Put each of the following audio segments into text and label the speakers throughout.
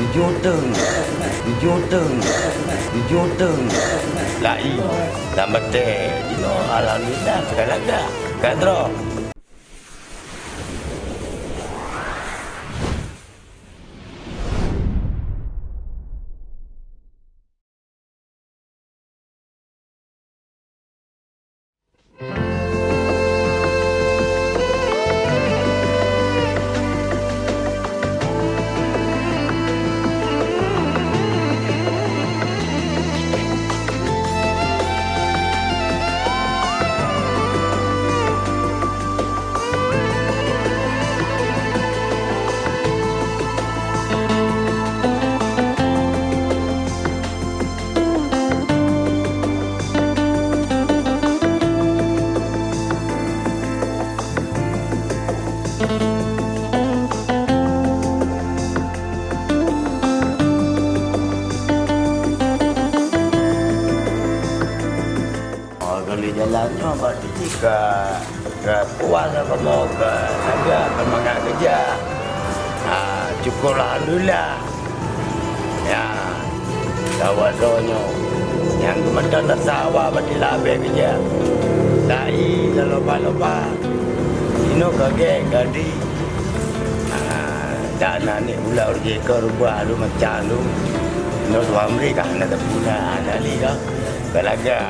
Speaker 1: Dijuteng lai lamate alhamdulillah sekarang dah kadro. Kalau jalannya berarti ke puas apa mau ke naga semangat kerja. Syukurlah alhamdulillah. Ya, tawadonyo yang kemudian tersawah berarti labih kerja. Dai loba-loba. Ino kage gadi. Dana ni pula urje ke rubah lu macam lu. Ino suami kan ada pula dali dah. Belaga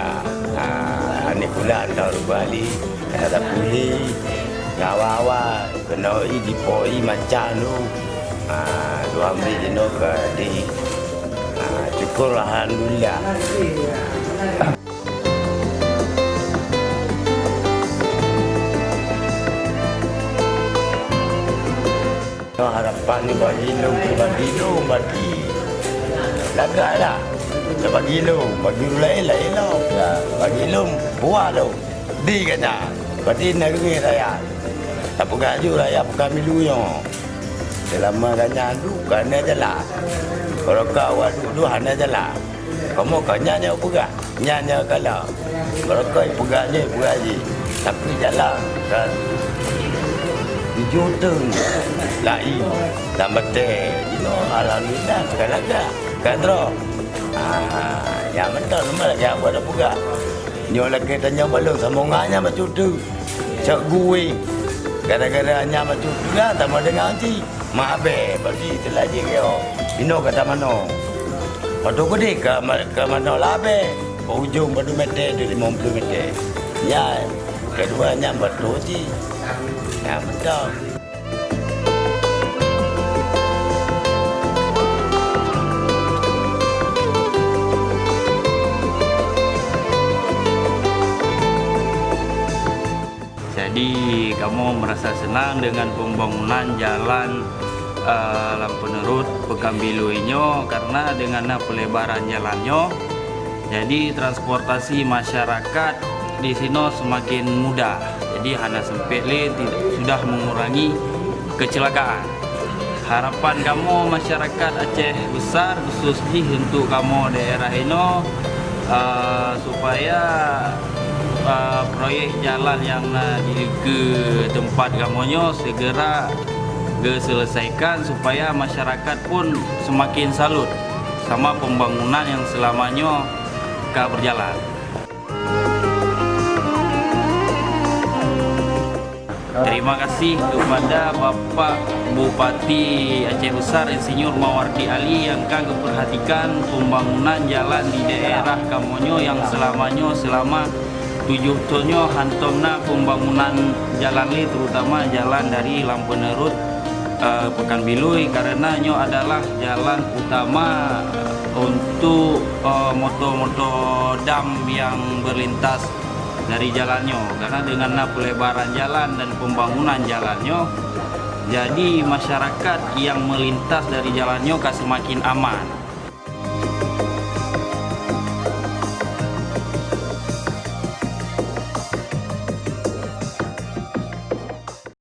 Speaker 1: ni pula anda bali ada puli ngawawa kena di poi macam lu dua ambil jeno ke di syukur alhamdulillah. Harapan ni bagi lagaklah. Bagi lu lain lo. Bagi lu buah lu. Di kata. Berarti negeri raya. Tak gaju raya bukan milunya. Selama kanya tu kena jelah. Kalau kau dulu hanya jelah. Kamu kanya pegak. Nyanya kalau. Kalau kau pegaknya pegaji. Tapi jalan kan. Dijuteng lai lamate. Alhamdulillah sekarang dah. Kadro. Yang betul rumah lagi apa dah pegak. Nyo lagi tanya balong sambungannya macam tu. Cak gue. Gara-gara hanya macam tu lah tak mau dengar nanti. Maaf bagi terlaji kau. Ino kata mana? Padu gede ke mana labe? Ujung padu meter 50 meter. Ya, keduanya betul sih. Ya betul.
Speaker 2: Jadi kamu merasa senang dengan pembangunan jalan Lampenerut Pekambilu ini karena dengan pelebaran jalannya, jadi transportasi masyarakat di sini semakin mudah. Jadi hanya sempit sudah mengurangi kecelakaan. Harapan kamu masyarakat Aceh Besar khususnya untuk kamu daerah ini supaya proyek jalan yang ke tempat kamunya segera diselesaikan supaya masyarakat pun semakin salut sama pembangunan yang selamanya berjalan. Terima kasih kepada Bapak Bupati Aceh Besar Insinyur Mawardi Ali yang kagak perhatikan pembangunan jalan di daerah kamonyo yang selama 7 tahunnya hantomna pembangunan jalan ini, terutama jalan dari Lampenerut Pekanbilui, karena nyo adalah jalan utama untuk motor-motor dam yang berlintas dari jalannya. Karena dengan pelebaran jalan dan pembangunan jalannya, jadi masyarakat yang melintas dari jalannya semakin aman.